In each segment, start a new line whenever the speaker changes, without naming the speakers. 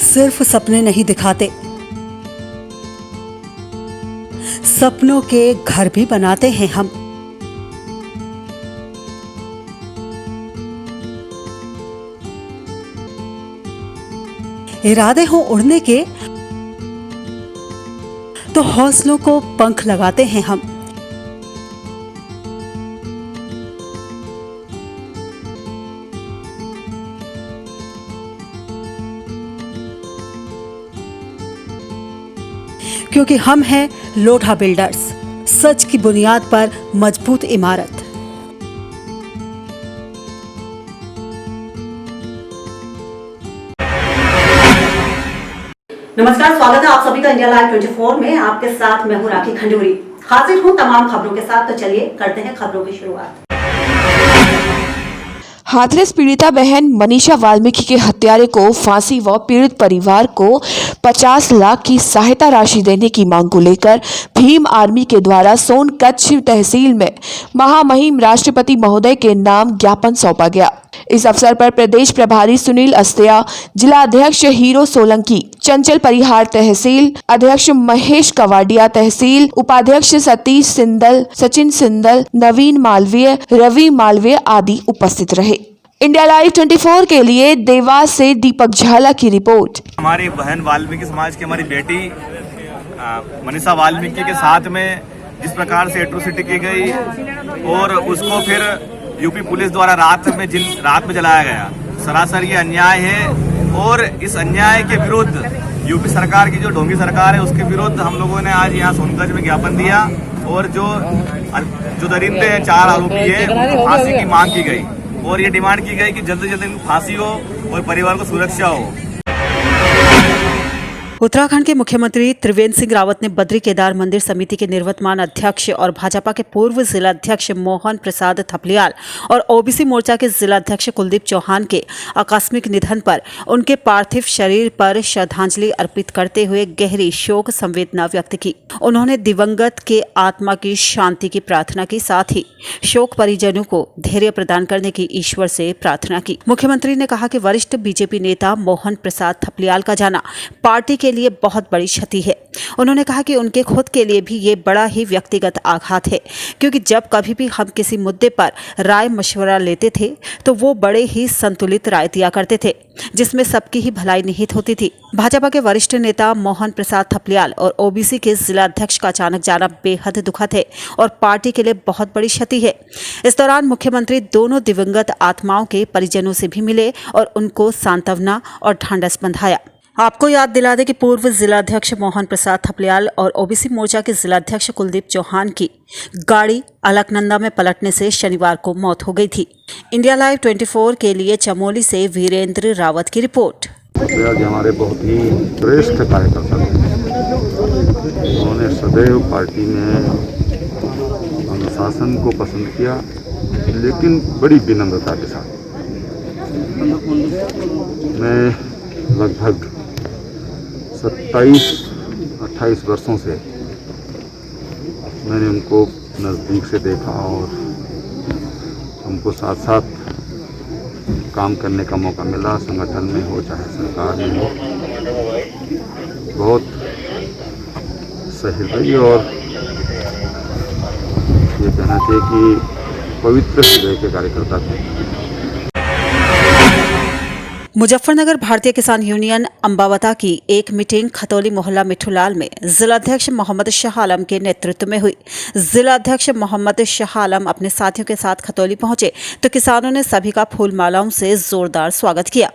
सिर्फ सपने नहीं दिखाते, सपनों के घर भी बनाते हैं हम। इरादे हो उड़ने के तो हौसलों को पंख लगाते हैं हम। क्योंकि हम हैं लोढ़ा बिल्डर्स, सच की बुनियाद पर मजबूत इमारत। नमस्कार, स्वागत है आप सभी का इंडिया लाइव 24 में। आपके साथ मैं हूं राखी खंडूरी। हाजिर हूं तमाम खबरों के साथ। तो चलिए करते हैं खबरों की शुरुआत।
हाथरस पीड़िता बहन मनीषा वाल्मीकि के हत्यारे को फांसी व पीड़ित परिवार को 50 लाख की सहायता राशि देने की मांग को लेकर भीम आर्मी के द्वारा सोनकच्छ तहसील में महामहिम राष्ट्रपति महोदय के नाम ज्ञापन सौंपा गया। इस अवसर पर प्रदेश प्रभारी सुनील अस्तिया, जिला अध्यक्ष हीरो सोलंकी, चंचल परिहार तहसील अध्यक्ष महेश कवाडिया, तहसील उपाध्यक्ष सतीश सिंदल, सचिन सिंदल, नवीन मालवीय, रवि मालवीय आदि उपस्थित रहे। इंडिया लाइव 24 के लिए देवास से दीपक झाला की रिपोर्ट।
हमारी बहन वाल्मीकि समाज की हमारी बेटी मनीषा वाल्मीकि के साथ में जिस प्रकार से एट्रोसिटी की गई और उसको फिर यूपी पुलिस द्वारा रात में जलाया गया, सरासर ये अन्याय है। और इस अन्याय के विरुद्ध यूपी सरकार की जो ढोंगी सरकार है उसके विरुद्ध हम लोगों ने आज यहाँ सोनकच्छ में ज्ञापन दिया और जो दरिंदे हैं 4 आरोपी है उनको फांसी की मांग की गई और ये डिमांड की गई कि जल्द से जल्द इनको फांसी हो और परिवार को सुरक्षा हो।
उत्तराखंड के मुख्यमंत्री त्रिवेंद्र सिंह रावत ने बद्री केदार मंदिर समिति के निवर्तमान अध्यक्ष और भाजपा के पूर्व जिलाध्यक्ष मोहन प्रसाद थपलियाल और ओबीसी मोर्चा के जिलाध्यक्ष कुलदीप चौहान के आकस्मिक निधन पर उनके पार्थिव शरीर पर श्रद्धांजलि अर्पित करते हुए गहरी शोक संवेदना व्यक्त की। उन्होंने दिवंगत के आत्मा की शांति की प्रार्थना की, साथ ही शोक परिजनों को धैर्य प्रदान करने की ईश्वर से प्रार्थना की। मुख्यमंत्री ने कहा कि वरिष्ठ बीजेपी नेता मोहन प्रसाद थपलियाल का जाना पार्टी के लिए बहुत बड़ी क्षति है। उन्होंने कहा कि उनके खुद के लिए भी ये बड़ा ही व्यक्तिगत आघात है, क्योंकि जब कभी भी हम किसी मुद्दे पर राय मशवरा लेते थे तो वो बड़े ही संतुलित राय दिया करते थे, जिसमें सबकी ही भलाई निहित होती थी। भाजपा के वरिष्ठ नेता मोहन प्रसाद थपलियाल और ओबीसी के जिलाध्यक्ष का अचानक जाना बेहद दुखद है और पार्टी के लिए बहुत बड़ी क्षति है। इस दौरान मुख्यमंत्री दोनों दिवंगत आत्माओं के परिजनों से भी मिले और उनको सांत्वना और ढांढस बंधाया। आपको याद दिला दें कि पूर्व जिलाध्यक्ष मोहन प्रसाद थपलियाल और ओबीसी मोर्चा के जिलाध्यक्ष कुलदीप चौहान की गाड़ी अलकनंदा में पलटने से शनिवार को मौत हो गई थी। इंडिया लाइव 24 के लिए चमोली से वीरेंद्र रावत की रिपोर्ट।
आज हमारे बहुत ही श्रेष्ठ कार्यकर्ता थे। उन्होंने सदैव पार्टी में अनुशासन को पसंद किया, लेकिन बड़ी विनम्रता के साथ। मैं लगभग 27-28 वर्षों से मैंने उनको नज़दीक से देखा और हमको साथ साथ काम करने का मौका मिला, संगठन में हो चाहे सरकार में हो। बहुत सहृदय और ये कहना चाहिए कि पवित्र हृदय के कार्यकर्ता थे।
मुजफ्फरनगर भारतीय किसान यूनियन अम्बावता की एक मीटिंग खतौली मोहल्ला मिठूलाल में जिलाध्यक्ष मोहम्मद शाह आलम के नेतृत्व में हुई। जिलाध्यक्ष मोहम्मद शाह आलम अपने साथियों के साथ खतौली पहुंचे तो किसानों ने सभी का फूल मालाओं से जोरदार स्वागत किया।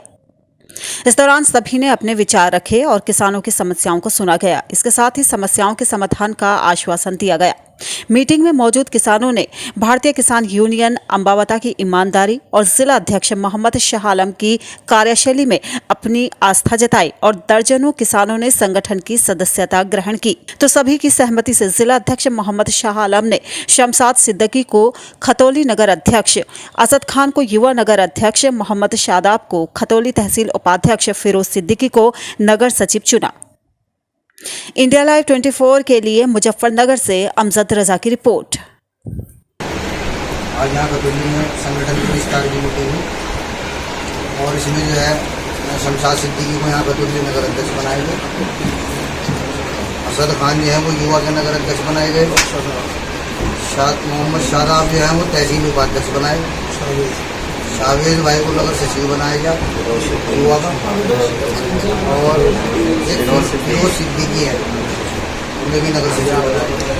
इस दौरान सभी ने अपने विचार रखे और किसानों की समस्याओं को सुना गया। इसके साथ ही समस्याओं के समाधान का आश्वासन दिया गया। मीटिंग में मौजूद किसानों ने भारतीय किसान यूनियन अम्बावता की ईमानदारी और जिला अध्यक्ष मोहम्मद शाह आलम की कार्यशैली में अपनी आस्था जताई और दर्जनों किसानों ने संगठन की सदस्यता ग्रहण की। तो सभी की सहमति से जिला अध्यक्ष मोहम्मद शाह आलम ने शमशाद सिद्दीकी को खतौली नगर अध्यक्ष, असद खान को युवा नगर अध्यक्ष, मोहम्मद शादाब को खतौली तहसील उपाध्यक्ष, फिरोज सिद्दीकी को नगर सचिव चुना। इंडिया लाइव 24 के लिए मुजफ्फरनगर से अमजद रजा की रिपोर्ट।
आज यहाँ खतौली में संगठन की विस्तार की मीटिंग हुई और इसमें जो है शमशाद सिद्दीकी को यहाँ बतौर नगर अध्यक्ष बनाए गए। असद खान जो है वो युवा के नगर अध्यक्ष बनाए गए। मोहम्मद शादाब जो है वो तहसील उपाध्यक्ष बनाए गए। शावेज भाई को नगर सचिव बनाया गया युवा का। और एक फिरोज सिद्दीकी है, उन्हें भी नगर सचिव बनाया।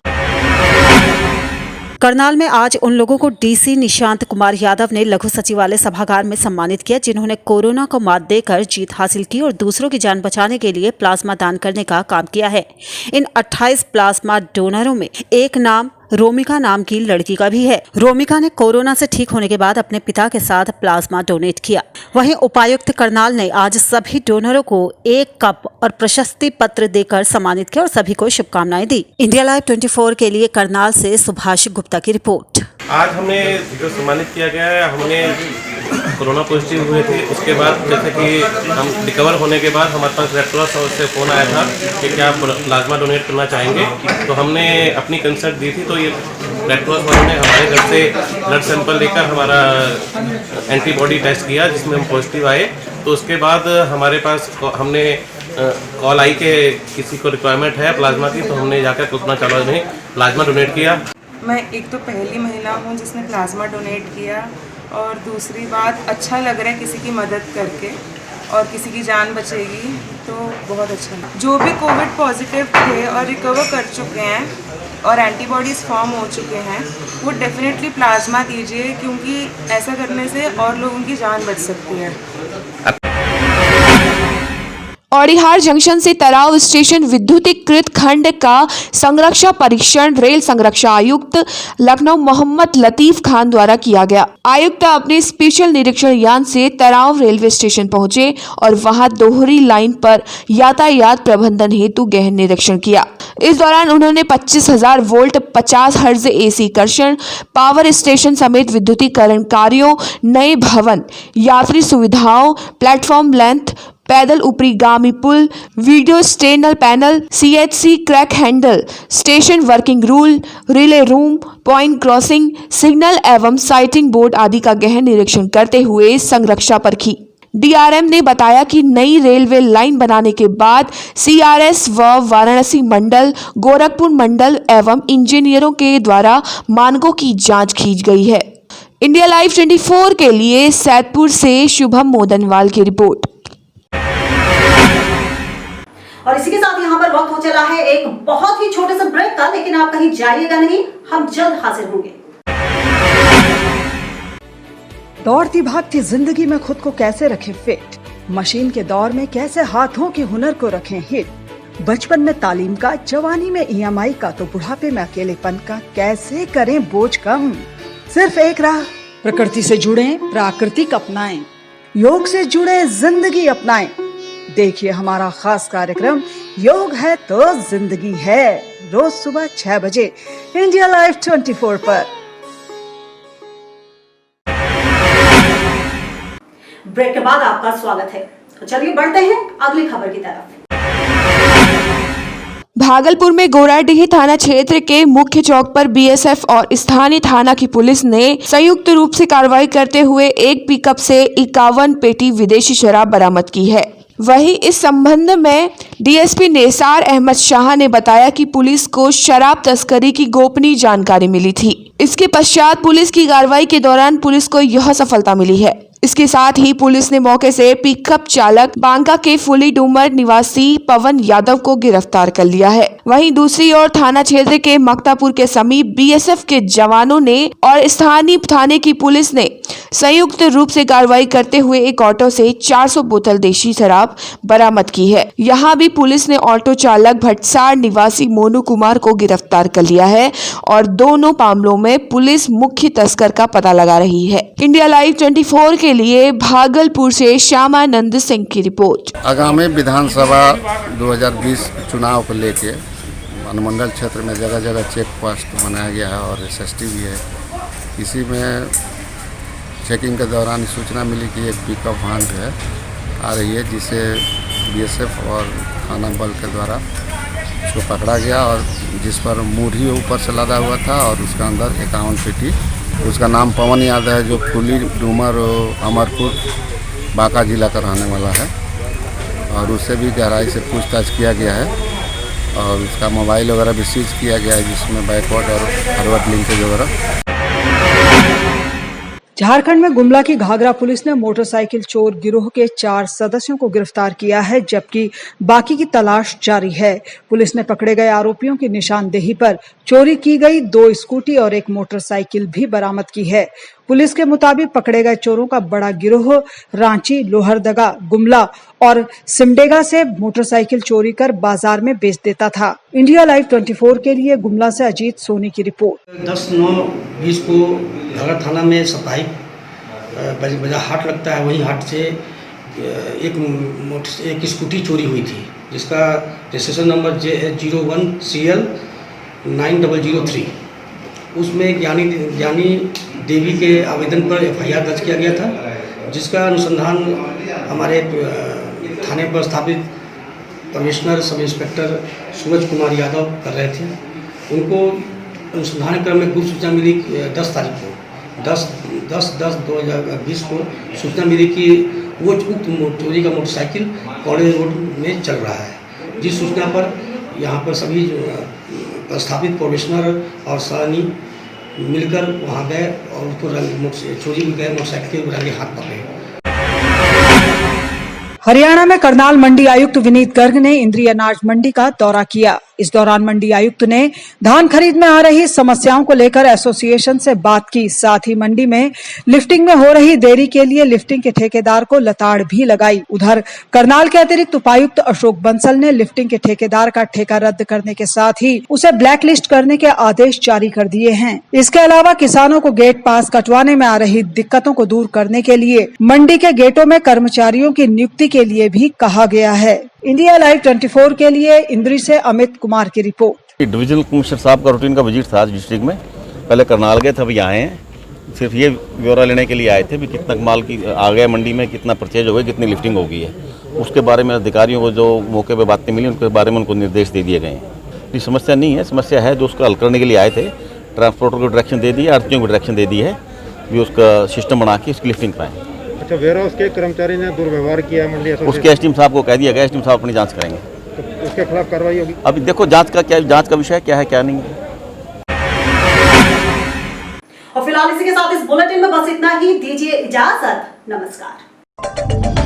करनाल में आज उन लोगों को डीसी निशांत कुमार यादव ने लघु सचिवालय सभागार में सम्मानित किया जिन्होंने कोरोना को मात देकर जीत हासिल की और दूसरों की जान बचाने के लिए प्लाज्मा दान करने का काम किया है। इन 28 प्लाज्मा डोनरों में एक नाम रोमिका नाम की लड़की का भी है। रोमिका ने कोरोना से ठीक होने के बाद अपने पिता के साथ प्लाज्मा डोनेट किया। वहीं उपायुक्त करनाल ने आज सभी डोनरों को एक कप और प्रशस्ति पत्र देकर सम्मानित किया और सभी को शुभकामनाएं दी। इंडिया लाइव 24 के लिए करनाल से सुभाष गुप्ता की रिपोर्ट।
आज हमें जो सम्मानित किया गया है, हमने कोरोना पॉजिटिव हुए थे, उसके बाद जैसे कि हम रिकवर होने के बाद हमारे पास रेड क्रॉस से फ़ोन आया था कि क्या आप प्लाज्मा डोनेट करना चाहेंगे। तो हमने अपनी कंसर्ट दी थी, तो ये रेड क्रॉस वालों ने हमारे घर से ब्लड सैंपल लेकर हमारा एंटीबॉडी टेस्ट किया जिसमें हम पॉजिटिव आए। तो उसके बाद हमारे पास हमने कॉल आई कि किसी को रिक्वायरमेंट है प्लाज्मा की, तो हमने जाकर कल्पना चावला में प्लाज्मा डोनेट किया।
मैं एक तो पहली महिला हूँ जिसने प्लाज्मा डोनेट किया, और दूसरी बात अच्छा लग रहा है किसी की मदद करके और किसी की जान बचेगी तो बहुत अच्छा लगा। जो भी कोविड पॉजिटिव थे और रिकवर कर चुके हैं और एंटीबॉडीज़ फॉर्म हो चुके हैं, वो डेफिनेटली प्लाज्मा दीजिए, क्योंकि ऐसा करने से और लोगों की जान बच सकती है।
औड़िहार जंक्शन से तराव स्टेशन विद्युतीकृत खंड का संरक्षा परीक्षण रेल संरक्षा आयुक्त लखनऊ मोहम्मद लतीफ खान द्वारा किया गया। आयुक्त अपने स्पेशल निरीक्षण यान से तराव रेलवे स्टेशन पहुंचे और वहां दोहरी लाइन पर यातायात प्रबंधन हेतु गहन निरीक्षण किया। इस दौरान उन्होंने 25,000 वोल्ट 50 हर्ट्ज एसी कर्षण पावर स्टेशन समेत विद्युतीकरण कार्यों, नए भवन, यात्री सुविधाओं, प्लेटफॉर्म लेंथ, पैदल ऊपरी गामी पुल, वीडियो स्टेनल panel, CHC crack handle, station working rule, relay room, point crossing, signal एवं साइटिंग बोर्ड आदि का गहन निरीक्षण करते हुए संरक्षा परखी। DRM ने बताया कि नई रेलवे लाइन बनाने के बाद CRS व वाराणसी मंडल, गोरखपुर मंडल एवं इंजीनियरों के द्वारा मानकों की जांच की गई है। इंडिया लाइव 24 के लिए सैदपुर से शुभम मोदनवाल की रिपोर्ट।
और इसी के साथ यहाँ पर वक्त हो चला है एक बहुत ही छोटे से ब्रेक का, लेकिन आप कहीं जाइएगा नहीं, हम जल्द हाजिर होंगे।
दौड़ती भागती जिंदगी में खुद को कैसे रखें फिट, मशीन के दौर में कैसे हाथों के हुनर को रखें हिट, बचपन में तालीम का, जवानी में EMI का, तो बुढ़ापे में अकेलेपन का कैसे करें बोझ कम। सिर्फ एक राह, प्रकृति से जुड़ें, प्राकृतिक अपनाएं, योग से जुड़े जिंदगी अपनाएं। देखिए हमारा खास कार्यक्रम योग है तो जिंदगी है, रोज सुबह 6 बजे इंडिया लाइव 24 पर।
ब्रेक के बाद आपका स्वागत है। तो चलिए बढ़ते हैं अगली खबर की तरफ।
भागलपुर में गोराडीह थाना क्षेत्र के मुख्य चौक पर BSF और स्थानीय थाना की पुलिस ने संयुक्त रूप से कार्रवाई करते हुए एक पिकअप से 51 पेटी विदेशी शराब बरामद की है। वहीं इस संबंध में DSP नेसार अहमद शाह ने बताया कि पुलिस को शराब तस्करी की गोपनीय जानकारी मिली थी। इसके पश्चात पुलिस की कार्रवाई के दौरान पुलिस को यह सफलता मिली है। इसके साथ ही पुलिस ने मौके से पिकअप चालक बांका के फुली डूमर निवासी पवन यादव को गिरफ्तार कर लिया है। वहीं दूसरी ओर थाना क्षेत्र के मक्तापुर के समीप BSF के जवानों ने और स्थानीय थाने की पुलिस ने संयुक्त रूप से कार्रवाई करते हुए एक ऑटो से 400 बोतल देशी शराब बरामद की है। यहाँ भी पुलिस ने ऑटो चालक भटसार निवासी मोनू कुमार को गिरफ्तार कर लिया है और दोनों मामलों में पुलिस मुख्य तस्कर का पता लगा रही है। इंडिया लाइव 24 के लिए भागलपुर से श्यामानंद सिंह की रिपोर्ट।
आगामी विधानसभा 2020 चुनाव को लेके अनुमंडल क्षेत्र में जगह जगह चेक पोस्ट बनाया गया है और SST भी है। इसी में चेकिंग के दौरान सूचना मिली कि एक पिकअप वाहन जो है आ रही है, जिसे BSF और थाना बल के द्वारा उसको पकड़ा गया और जिस पर मूढ़ी ऊपर से लदा हुआ था और उसका अंदर 51 पेटी। उसका नाम पवन यादव है, जो फुली डूमर अमरपुर बांका जिला का रहने वाला है और उससे भी गहराई से पूछताछ किया गया है और उसका मोबाइल वगैरह भी सीज किया गया है जिसमें बैकवर्ड और फॉरवर्ड लिंकेज वगैरह।
झारखंड में गुमला की घाघरा पुलिस ने मोटरसाइकिल चोर गिरोह के 4 सदस्यों को गिरफ्तार किया है, जबकि बाकी की तलाश जारी है। पुलिस ने पकड़े गए आरोपियों की निशानदेही पर चोरी की गई 2 स्कूटी और 1 मोटरसाइकिल भी बरामद की है। पुलिस के मुताबिक पकड़े गए चोरों का बड़ा गिरोह रांची, लोहरदगा, गुमला और सिमडेगा से मोटरसाइकिल चोरी कर बाजार में बेच देता था। इंडिया लाइव 24 के लिए गुमला से अजीत सोनी की रिपोर्ट।
10/9/20 को घाघरा थाना में साप्ताहिक बाजार हाट लगता है, वहीं हाट से एक स्कूटी चोरी हुई थी जिसका रजिस्ट्रेशन नंबर J01CL 9003। उसमें ज्ञानी देवी के आवेदन पर FIR दर्ज किया गया था, जिसका अनुसंधान हमारे थाने पर स्थापित commissioner sub inspector Suraj Kumar Yadav कर रहे थे। उनको अनुसंधान क्रम में गुप्त सूचना मिली 10 तारीख को 10/10/2020 को सूचना मिली कि वो चोरी का मोटरसाइकिल कॉलेज रोड में चल रहा है। जिस सूचना पर यहाँ पर सभी प्रस्थापित प्रोबेशनर और सरानी मिलकर वहाँ गए और उसको चोरी में गए मोटरसाइकिल के रंगे हाथ पकड़े।
हरियाणा में करनाल मंडी आयुक्त विनीत गर्ग ने इंद्री अनाज मंडी का दौरा किया। इस दौरान मंडी आयुक्त ने धान खरीद में आ रही समस्याओं को लेकर एसोसिएशन से बात की। साथ ही मंडी में लिफ्टिंग में हो रही देरी के लिए लिफ्टिंग के ठेकेदार को लताड़ भी लगाई। उधर करनाल के अतिरिक्त उपायुक्त अशोक बंसल ने लिफ्टिंग के ठेकेदार का ठेका रद्द करने के साथ ही उसे ब्लैक लिस्ट करने के आदेश जारी कर दिए हैं। इसके अलावा किसानों को गेट पास कटवाने में आ रही दिक्कतों को दूर करने के लिए मंडी के गेटों में कर्मचारियों की नियुक्ति के लिए भी कहा गया है। इंडिया लाइव 24 के लिए इंद्री से अमित कुमार की रिपोर्ट।
डिविजनल कमिश्नर साहब का रूटीन का विजिट था आज डिस्ट्रिक्ट में। पहले करनाल गए थे, अभी आए हैं। सिर्फ ये ब्यौरा लेने के लिए आए थे भी कितना माल की आ गया मंडी में, कितना परचेज हो गया, कितनी लिफ्टिंग हो गई है। उसके बारे में अधिकारियों को जो मौके पर बातें मिली उनके बारे में उनको निर्देश दे दिए गए हैं। ये समस्या नहीं है, समस्या है जो उसको हल करने के लिए आए थे। ट्रांसपोर्टर को डायरेक्शन दे दी है, आरटीओ को डायरेक्शन दे दी है भी उसका सिस्टम बना के उसकी लिफ्टिंग कराएं।
अच्छा, वेयरहाउस के कर्मचारी ने दुर्व्यवहार किया है मंडी एसोसिएशन,
उसके एसडीएम साहब को कह दिया गया, एसडीएम साहब अपनी जांच करेंगे।
तो उसके खिलाफ कार्रवाई होगी।
अभी देखो जांच का विषय क्या है क्या नहीं है।
और फिलहाल इसी के साथ इस बुलेटिन में बस इतना ही। दीजिए इजाजत, नमस्कार।